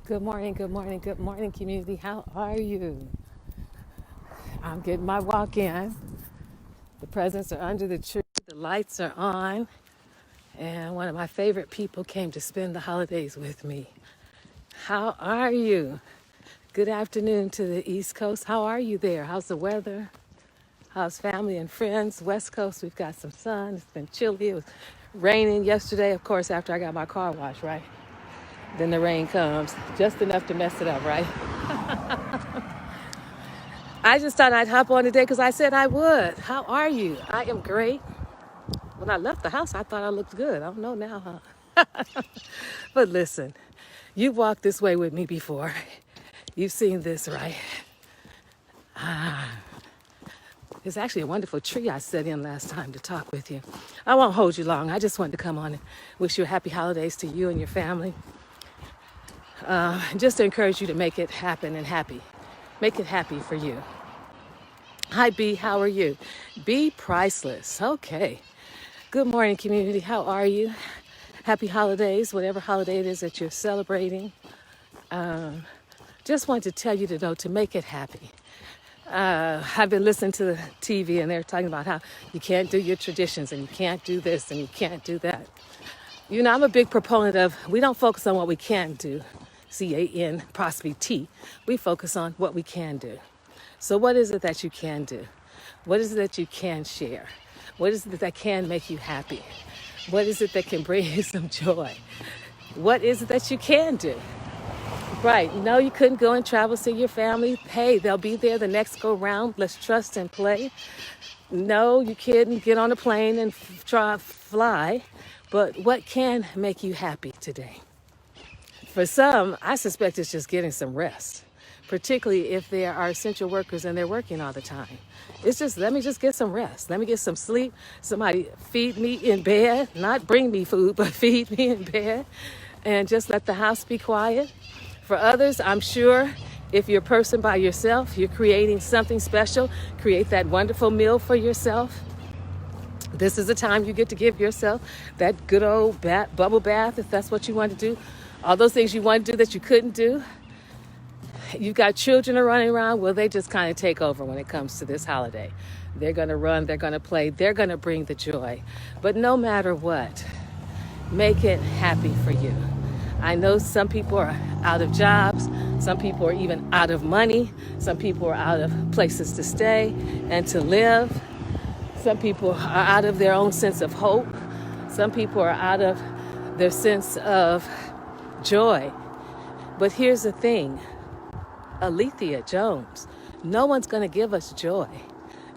Good morning, good morning, good morning, community. How are you? I'm getting my walk in. The presents are under the tree, the lights are on, and one of my favorite people came to spend the holidays with me. How are you? Good afternoon to the East Coast. How are you there? How's the weather? How's family and friends? West Coast, we've got some sun. It's been chilly. It was raining yesterday, of course, after I got my car washed, right? Then the rain comes, just enough to mess it up, right? I just thought I'd hop on today because I said I would. How are you? I am great. When I left the house, I thought I looked good. I don't know now, huh? But listen, you walked this way with me before. You've seen this, right? It's actually a wonderful tree I sat in last time to talk with you. I won't hold you long. I just wanted to come on and wish you a happy holidays to you and your family. Just to encourage you to make it happen and happy. Make it happy for you. Hi, B. How are you? B. Priceless. Okay. Good morning, community. How are you? Happy holidays, whatever holiday it is that you're celebrating. Just wanted to tell you to know to make it happy. I've been listening to the TV and they're talking about how you can't do your traditions and you can't do this and you can't do that. You know, I'm a big proponent of we don't focus on what we can't do, CAN, apostrophe T. We focus on what we can do. So what is it that you can do? What is it that you can share? What is it that can make you happy? What is it that can bring you some joy? What is it that you can do? Right. No, you couldn't go and travel, see your family. Hey, they'll be there the next go round. Let's trust and play. No, you couldn't get on a plane and try fly. But what can make you happy today? For some, I suspect it's just getting some rest, particularly if there are essential workers and they're working all the time. It's just, let me just get some rest. Let me get some sleep. Somebody feed me in bed, not bring me food, but feed me in bed and just let the house be quiet. For others, I'm sure if you're a person by yourself, you're creating something special, create that wonderful meal for yourself. This is the time you get to give yourself that good old bubble bath, if that's what you want to do. All those things you want to do that you couldn't do. You've got children are running around. Well, they just kind of take over when it comes to this holiday. They're going to run, they're going to play, they're going to bring the joy. But no matter what, make it happy for you. I know some people are out of jobs. Some people are even out of money. Some people are out of places to stay and to live. Some people are out of their own sense of hope. Some people are out of their sense of joy. But here's the thing, Alethea Jones, no one's going to give us joy.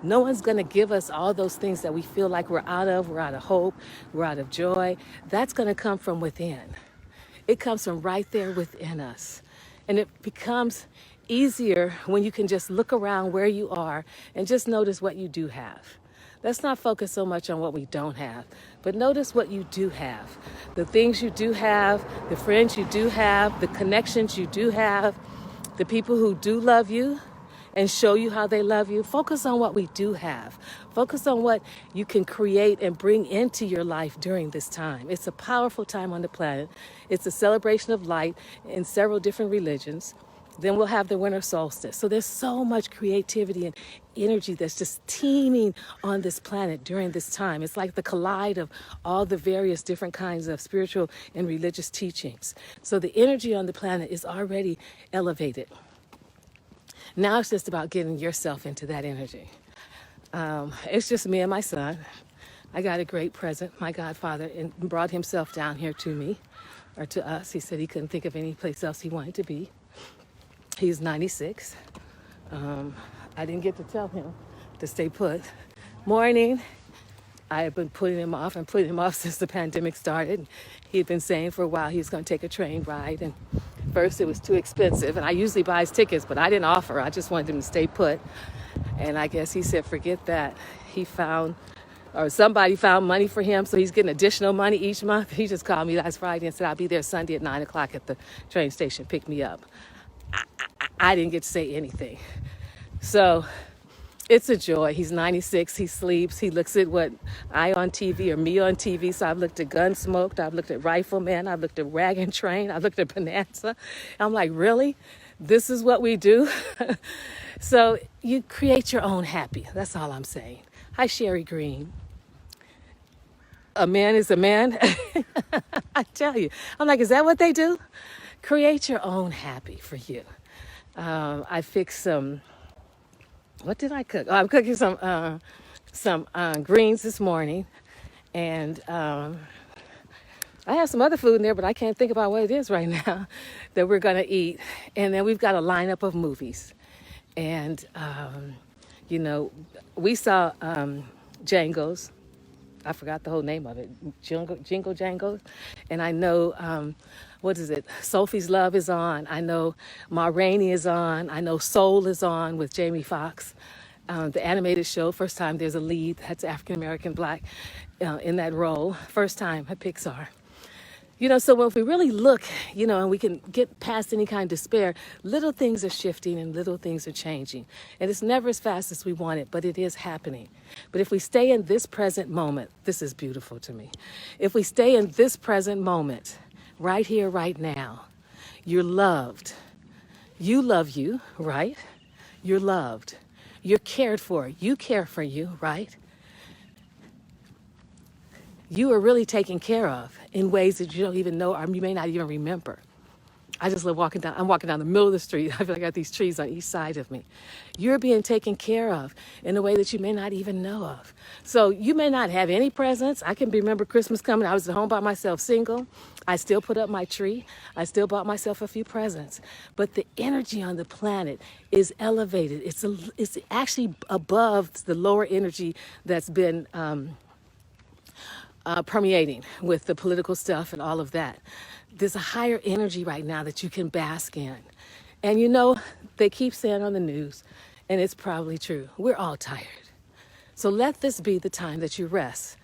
No one's going to give us all those things that we feel like we're out of. We're out of hope. We're out of joy. That's going to come from within. It comes from right there within us. And it becomes easier when you can just look around where you are and just notice what you do have. Let's not focus so much on what we don't have, but notice what you do have. The things you do have, the friends you do have, the connections you do have, the people who do love you and show you how they love you. Focus on what we do have. Focus on what you can create and bring into your life during this time. It's a powerful time on the planet. It's a celebration of light in several different religions. Then we'll have the winter solstice. So there's so much creativity and energy that's just teeming on this planet during this time. It's like the collide of all the various different kinds of spiritual and religious teachings. So the energy on the planet is already elevated. Now it's just about getting yourself into that energy. It's just me and my son. I got a great present. My godfather brought himself down here to me, or to us. He said he couldn't think of any place else he wanted to be. He's 96. I didn't get to tell him to stay put. Morning. I have been putting him off and putting him off since the pandemic started. He'd been saying for a while he was going to take a train ride. And first it was too expensive. And I usually buy his tickets, but I didn't offer. I just wanted him to stay put. And I guess he said, forget that. He found, or somebody found money for him. So he's getting additional money each month. He just called me last Friday and said, I'll be there Sunday at 9 o'clock at the train station. Pick me up. I didn't get to say anything. So It's a joy. He's 96. He sleeps. He looks at what I on TV or me on TV. So I've looked at Gunsmoke. I've looked at Rifleman. I've looked at Wagon Train. I've looked at Bonanza. I'm like, really? This is what we do? So you create your own happy. That's all I'm saying. Hi, Sherry Green. A man is a man. I tell you. I'm like, is that what they do? Create your own happy for you. I fixed some. What did I cook? Oh, I'm cooking some greens this morning, and I have some other food in there, but I can't think about what it is right now that we're gonna eat. And then we've got a lineup of movies, and you know, we saw Django's. I forgot the whole name of it, Jingle Jangle, and I know what is it? Sophie's Love is on. I know Ma Rainey is on. I know Soul is on with Jamie Foxx. The animated show, first time there's a lead that's African American Black in that role, first time at Pixar. You know, so if we really look, you know, and we can get past any kind of despair, little things are shifting and little things are changing. And it's never as fast as we want it, but it is happening. But if we stay in this present moment, this is beautiful to me. If we stay in this present moment, right here, right now, you're loved. You love you, right? You're loved. You're cared for. You care for you, right? You are really taken care of in ways that you don't even know or you may not even remember. I just love walking down. I'm walking down the middle of the street. I feel like I got these trees on each side of me. You're being taken care of in a way that you may not even know of. So you may not have any presents. I can remember Christmas coming. I was at home by myself, single. I still put up my tree. I still bought myself a few presents. But the energy on the planet is elevated. It's actually above the lower energy that's been permeating with the political stuff and all of that. There's a higher energy right now that you can bask in. And you know, they keep saying on the news, and it's probably true, we're all tired. So let this be the time that you rest.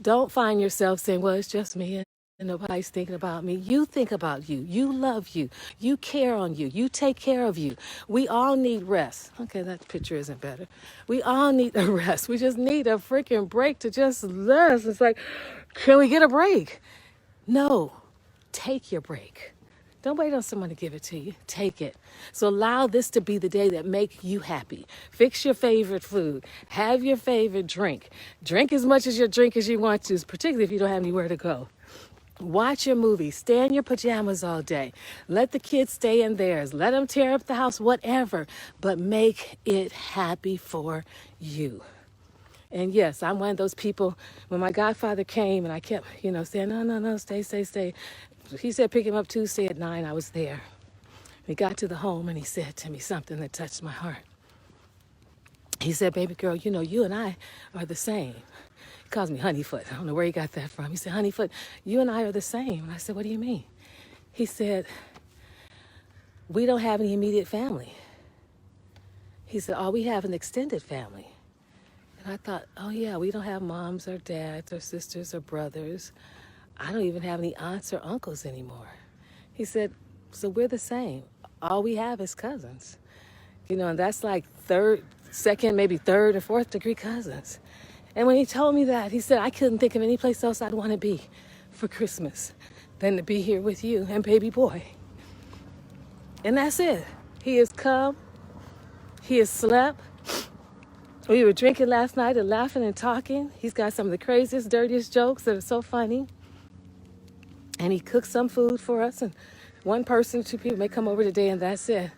Don't find yourself saying, well, it's just me and nobody's thinking about me. You think about you. You love you. You care on you. You take care of you. We all need rest. Okay, that picture isn't better. We all need a rest. We just need a freaking break to just rest. It's like, can we get a break? No, take your break. Don't wait on someone to give it to you. Take it. So allow this to be the day that make you happy. Fix your favorite food. Have your favorite drink. Drink as much as you drink as you want to, particularly if you don't have anywhere to go. Watch your movies. Stay in your pajamas all day. Let the kids stay in theirs. Let them tear up the house, whatever. But make it happy for you. And yes, I'm one of those people, when my godfather came and I kept, saying, no, stay. He said, pick him up Tuesday at 9. I was there. We got to the home and he said to me something that touched my heart. He said, baby girl, you and I are the same. He calls me Honeyfoot. I don't know where he got that from. He said, Honeyfoot, you and I are the same. And I said, what do you mean? He said, we don't have any immediate family. He said, all we have is an extended family. And I thought, oh yeah, we don't have moms or dads or sisters or brothers. I don't even have any aunts or uncles anymore. He said, so we're the same. All we have is cousins. And that's like second, maybe third or fourth degree cousins. And when he told me that, he said, I couldn't think of any place else I'd want to be for Christmas than to be here with you and baby boy. And that's it. He has come. He has slept. We were drinking last night and laughing and talking. He's got some of the craziest, dirtiest jokes that are so funny. And he cooked some food for us. And one person, 2 people may come over today and that's it.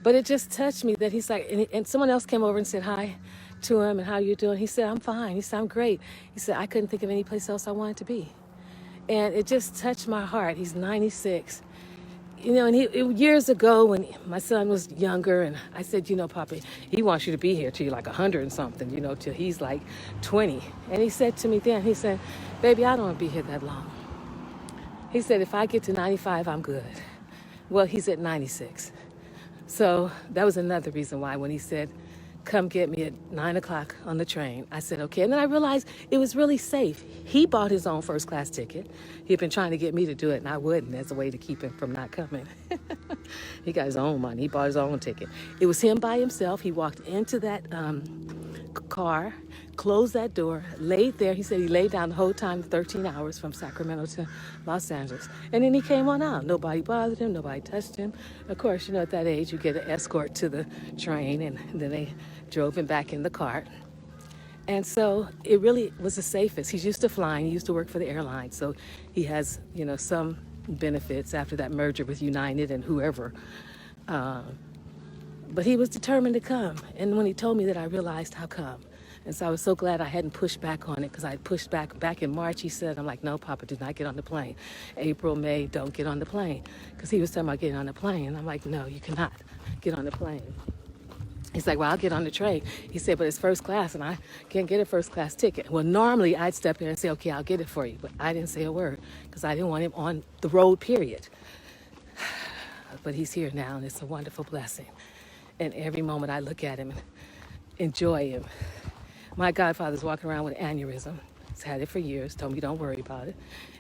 But it just touched me that he's like, and someone else came over and said hi to him and how you doing? He said, I'm fine. He said, I'm great. He said, I couldn't think of any place else I wanted to be. And it just touched my heart. He's 96. And years ago when my son was younger, and I said, Papi, he wants you to be here till you're like 100 and something, till he's like 20. And he said to me then, he said, baby, I don't want to be here that long. He said, if I get to 95, I'm good. Well, he's at 96. So that was another reason why when he said, come get me at 9 o'clock on the train, I said, okay. And then I realized it was really safe. He bought his own first class ticket. He'd been trying to get me to do it, and I wouldn't as a way to keep him from not coming. He got his own money. He bought his own ticket. It was him by himself. He walked into that car, closed that door, laid there. He said he laid down the whole time, 13 hours from Sacramento to Los Angeles. And then he came on out. Nobody bothered him. Nobody touched him. Of course, at that age, you get an escort to the train, and then they drove him back in the cart. And so it really was the safest. He's used to flying. He used to work for the airline. So he has, some benefits after that merger with United and whoever. But he was determined to come. And when he told me that, I realized how come. And so I was so glad I hadn't pushed back on it, because I had pushed back in March. He said, I'm like, no, Papa, do not get on the plane. April, May, don't get on the plane. Because he was talking about getting on the plane. I'm like, no, you cannot get on the plane. He's like, well, I'll get on the train. He said, but it's first class, and I can't get a first class ticket. Well, normally I'd step in and say, okay, I'll get it for you. But I didn't say a word, because I didn't want him on the road, period. But he's here now, and it's a wonderful blessing. And every moment I look at him and enjoy him. My godfather's walking around with an aneurysm. He's had it for years, told me don't worry about it,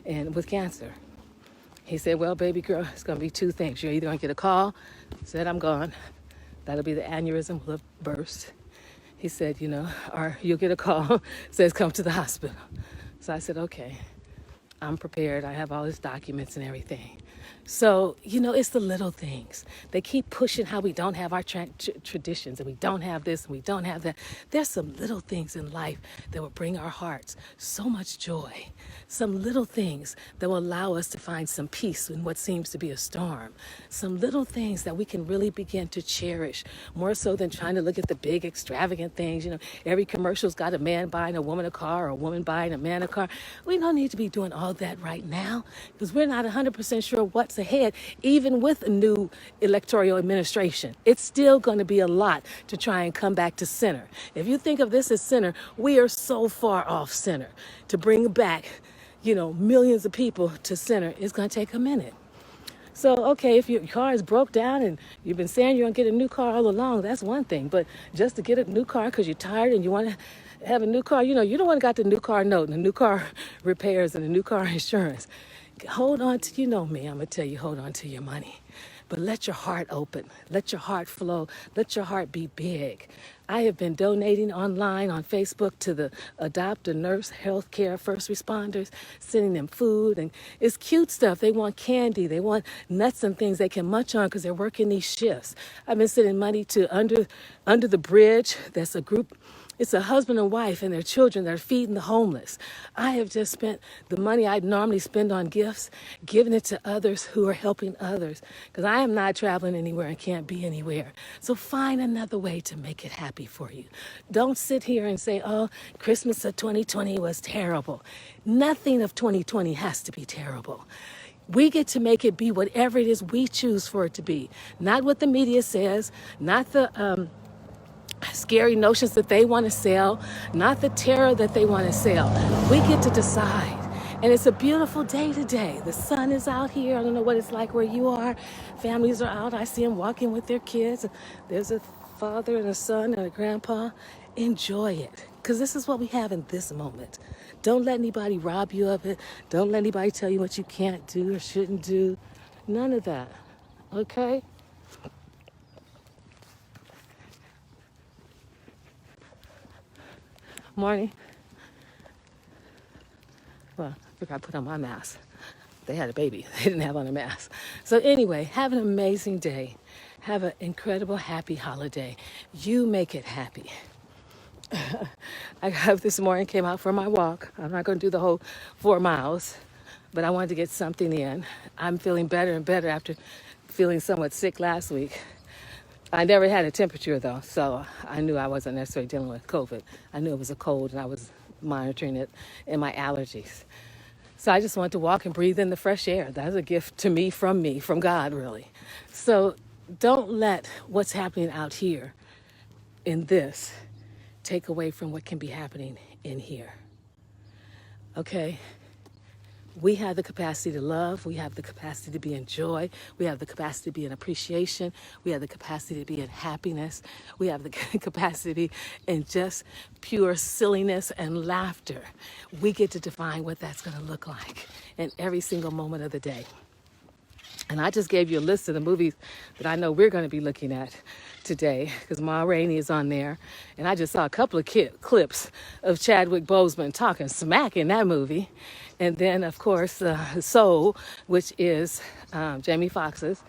and with cancer. He said, well, baby girl, it's going to be two things. You're either going to get a call, said I'm gone. That'll be the aneurysm will have burst. He said, or you'll get a call, says come to the hospital. So I said, okay, I'm prepared. I have all his documents and everything. So, it's the little things. They keep pushing how we don't have our traditions, and we don't have this and we don't have that. There's some little things in life that will bring our hearts so much joy. Some little things that will allow us to find some peace in what seems to be a storm. Some little things that we can really begin to cherish, more so than trying to look at the big extravagant things. Every commercial's got a man buying a woman a car, or a woman buying a man a car. We don't need to be doing all that right now, because we're not 100% sure what's ahead. Even with a new electoral administration, it's still going to be a lot to try and come back to center. If you think of this as center, we are so far off center. To bring back, millions of people to center is going to take a minute. So, okay, if your car is broke down and you've been saying you're going to get a new car all along, that's one thing. But just to get a new car because you're tired and you want to have a new car, you don't want to got the new car note and the new car repairs and the new car insurance. Hold on to, me, I'm going to tell you, hold on to your money. But let your heart open. Let your heart flow. Let your heart be big. I have been donating online on Facebook to the adopt a nurse, healthcare, first responders, sending them food. And it's cute stuff. They want candy. They want nuts and things they can munch on because they're working these shifts. I've been sending money to Under the Bridge. That's a group. It's a husband and wife and their children that are feeding the homeless. I have just spent the money I'd normally spend on gifts, giving it to others who are helping others, because I am not traveling anywhere and can't be anywhere. So find another way to make it happy for you. Don't sit here and say, oh, Christmas of 2020 was terrible. Nothing of 2020 has to be terrible. We get to make it be whatever it is we choose for it to be. Not what the media says, not the scary notions that they want to sell, not the terror that they want to sell. We get to decide. And it's a beautiful day today. The sun is out here. I don't know what it's like where you are. Families are out. I see them walking with their kids. There's a father and a son and a grandpa. Enjoy it, because this is what we have in this moment. Don't let anybody rob you of it. Don't let anybody tell you what you can't do or shouldn't do. None of that. Okay? Morning. Well, I forgot to put on my mask. They had a baby. They didn't have on a mask. So anyway, have an amazing day. Have an incredible, happy holiday. You make it happy. I got up this morning, came out for my walk. I'm not going to do the whole 4 miles, but I wanted to get something in. I'm feeling better and better after feeling somewhat sick last week. I never had a temperature, though, so I knew I wasn't necessarily dealing with COVID. I knew it was a cold, and I was monitoring it and my allergies. So I just wanted to walk and breathe in the fresh air. That's a gift to me, from God, really. So don't let what's happening out here in this take away from what can be happening in here. Okay? We have the capacity to love. We have the capacity to be in joy. We have the capacity to be in appreciation. We have the capacity to be in happiness. We have the capacity in just pure silliness and laughter. We get to define what that's going to look like in every single moment of the day. And I just gave you a list of the movies that I know we're going to be looking at today because Ma Rainey is on there. And I just saw a couple of clips of Chadwick Boseman talking smack in that movie. And then, of course, Soul, which is Jamie Foxx's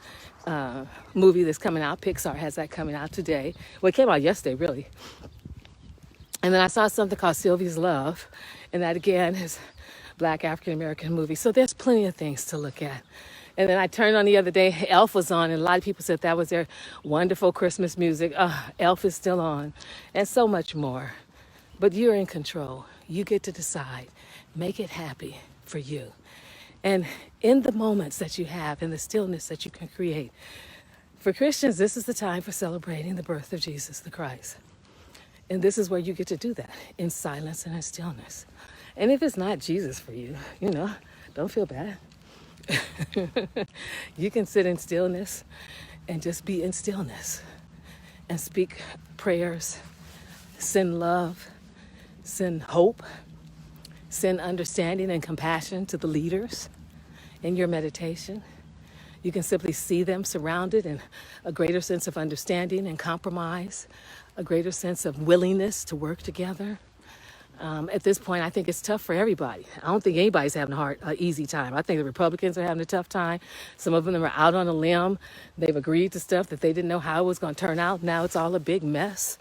movie that's coming out. Pixar has that coming out today. Well, it came out yesterday, really. And then I saw something called Sylvia's Love. And that, again, is Black African-American movie. So there's plenty of things to look at. And then I turned on the other day, Elf was on, and a lot of people said that was their wonderful Christmas music. Elf is still on, and so much more. But you're in control. You get to decide. Make it happy for you. And in the moments that you have, in the stillness that you can create, for Christians, this is the time for celebrating the birth of Jesus the Christ. And this is where you get to do that, in silence and in stillness. And if it's not Jesus for you, don't feel bad. You can sit in stillness and just be in stillness and speak prayers, send love, send hope, send understanding and compassion to the leaders in your meditation. You can simply see them surrounded in a greater sense of understanding and compromise, a greater sense of willingness to work together. At this point, I think it's tough for everybody. I don't think anybody's having an easy time. I think the Republicans are having a tough time. Some of them are out on a limb. They've agreed to stuff that they didn't know how it was going to turn out. Now it's all a big mess.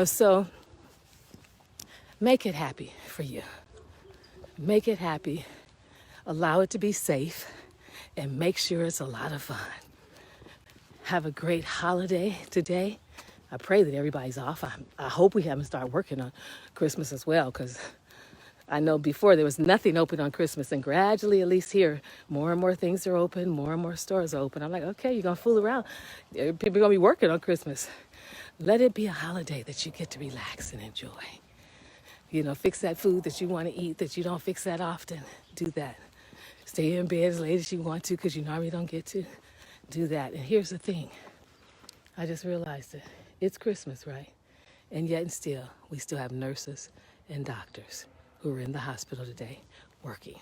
So make it happy for you. Make it happy. Allow it to be safe. And make sure it's a lot of fun. Have a great holiday today. I pray that everybody's off. I hope we haven't started working on Christmas as well, because I know before there was nothing open on Christmas, and gradually, at least here, more and more things are open, more and more stores are open. I'm like, okay, you're going to fool around. People are going to be working on Christmas. Let it be a holiday that you get to relax and enjoy. Fix that food that you want to eat that you don't fix that often. Do that. Stay in bed as late as you want to because you normally don't get to. Do that. And here's the thing. I just realized it. It's Christmas, right? And yet and still, we still have nurses and doctors who are in the hospital today working.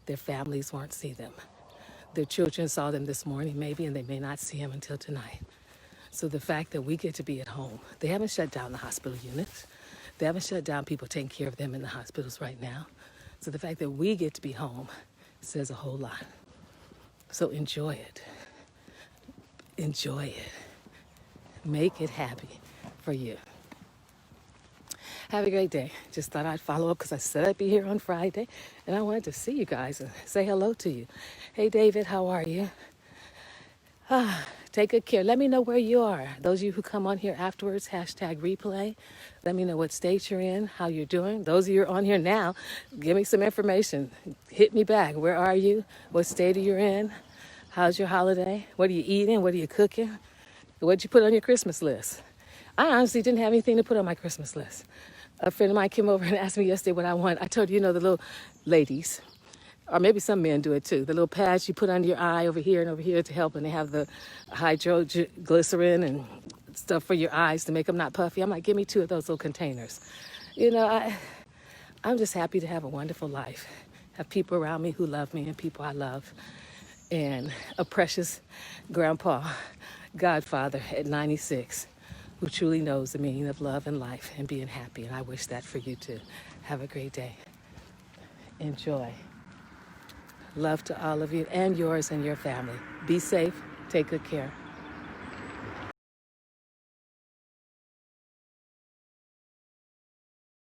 Their families won't see them. Their children saw them this morning maybe, and they may not see them until tonight. So the fact that we get to be at home, they haven't shut down the hospital units. They haven't shut down people taking care of them in the hospitals right now. So the fact that we get to be home says a whole lot. So enjoy it. Enjoy it. Make it happy for you. Have a great day. Just thought I'd follow up because I said I'd be here on Friday, and I wanted to see you guys and say hello to you. Hey, David, how are you? Take good care. Let me know where you are. Those of you who come on here afterwards, #replay. Let me know what state you're in, how you're doing. Those of you who are on here now, give me some information. Hit me back. Where are you? What state are you in? How's your holiday? What are you eating? What are you cooking? What'd you put on your Christmas list? I honestly didn't have anything to put on my Christmas list. A friend of mine came over and asked me yesterday what I want. I told her, the little ladies, or maybe some men do it too, the little pads you put under your eye over here and over here to help, and they have the hydroglycerin and stuff for your eyes to make them not puffy. I'm like, give me 2 of those little containers. I'm just happy to have a wonderful life, have people around me who love me and people I love, and a precious grandpa, Godfather at 96, who truly knows the meaning of love and life and being happy. And I wish that for you too. Have a great day. Enjoy. Love to all of you and yours and your family. Be safe. Take good care.